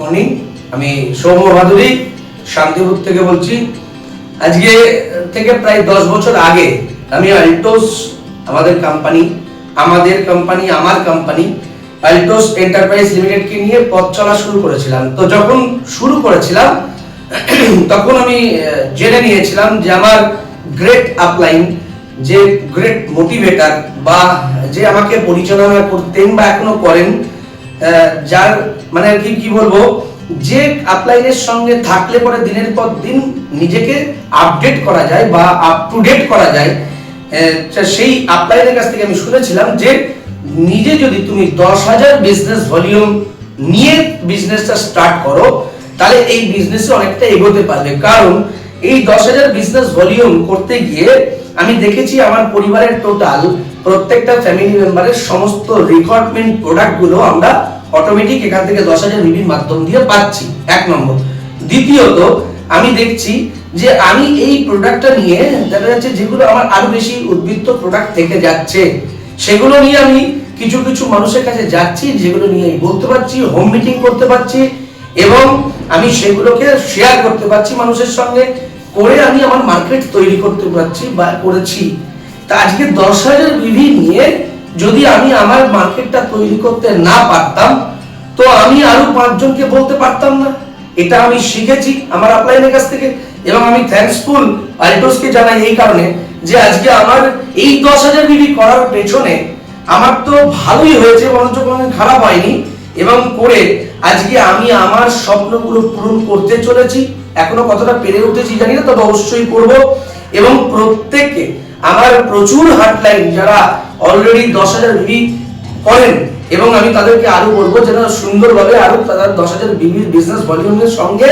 Morning, আমি সৌম্য ভাদুরী শান্তিপুর থেকে বলছি। আজকে থেকে প্রায় 10 বছর আগে আমি আল্টোস আমার কোম্পানি আল্টোস এন্টারপ্রাইজ লিমিটেডকে নিয়ে পথ চলা শুরু করেছিলাম। তো যখন শুরু করেছিলাম তখন আমি জেনে নিয়েছিলাম যে আমার গ্রেট আপলাইন, যে গ্রেট মোটিভেটর বা যে আমাকে পরিচালনা করতেন বা এখনো করেন, যার মানে কি বলবো, যে আপলাইনের সঙ্গে থাকলে পরে দিনের পর দিন নিজেকে আপডেট করা যায় বা আপ টু ডেট করা যায়, সেই আপলাইনের কাছ থেকে আমি শুনেছিলাম যে নিজে যদি তুমি 10,000 বিজনেস ভলিউম নিয়ে বিজনেসটা স্টার্ট করো তাহলে এই বিজনেসে অনেকটা এগোতে পারবে। কারণ এই 10,000 বিজনেস ভলিউম করতে গিয়ে আমি দেখেছি আমার পরিবারের টোটাল প্রত্যেকটা ফ্যামিলি মেম্বারের সমস্ত রিকোয়ারমেন্ট প্রোডাক্টগুলো আমরা অটোমেটিক এখান থেকে 10,000 বিবির মাধ্যম দিয়ে পাচ্ছি, এক নম্বর। দ্বিতীয়ত আমি দেখছি যে আমি এই প্রোডাক্টটা নিয়ে দেখা যাচ্ছে যেগুলো আমার আরো বেশি উদ্বৃত্ত প্রোডাক্ট থেকে যাচ্ছে সেগুলো নিয়ে আমি কিছু কিছু মানুষের কাছে যাচ্ছি, যেগুলো নিয়ে বলতে পারছি, হোম মিটিং করতে পারছি এবং আমি সেগুলোকে শেয়ার করতে পারছি মানুষের সঙ্গে, করে আমি আমার মার্কেট তৈরি করতে পারছি বা করেছি। তা আজকে 10,000 বিবি নিয়ে যদি আমি আমার মার্কেটটা তৈরি করতে না পারতাম তো আমি আরো 5 জনকে বলতে পারতাম না। এটা আমি শিখেছি আমার আপলাইনের কাছ থেকে এবং আমি থ্যাঙ্কসফুল আল্টোসকে জানাই এই কারণে যে আজকে আমার এই 10,000 বিবি করার পেছনে আমার তো ভালোই হয়েছে, বরঞ্চ কোনো খারাপ হয়নি, এবং করে আজকে আমি আমার স্বপ্নগুলো পূরণ করতে চলেছি। এখনো কতটা পেরে উঠেছি জানি না, তবে অবশ্যই করব। এবং প্রত্যেককে আমার প্রচুর হার্টলাইন যারা অলরেডি 10,000 বিবি করেন এবং আমি তাদেরকে আরো বলবো যেন সুন্দরভাবে আরো তাদের 10,000 বিবির বিজনেস ভলিউমের সঙ্গে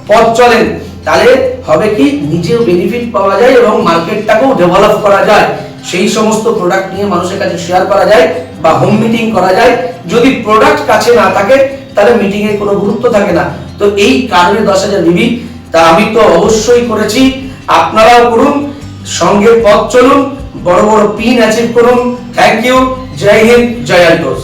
পথ চলেন। তাহলে হবে কি, নিজেও বেনিফিট পাওয়া যায় এবং মার্কেটটাকেও ডেভেলপ করা যায়, সেই সমস্ত প্রোডাক্ট নিয়ে মানুষের কাছে শেয়ার করা যায় বা হোম মিটিং করা যায়। যদি প্রোডাক্ট কাছে না থাকে তাহলে মিটিং এর কোনো গুরুত্ব থাকে না। তো এই কারণে 10,000 বিবি, তা আমি তো অবশ্যই করেছি, আপনারাও করুন, সঙ্গে পথ চলুন, বড় বড় পিন অ্যাচিভ করুন। থ্যাংক ইউ, জয় হিন্দ, জয় আল্টোস।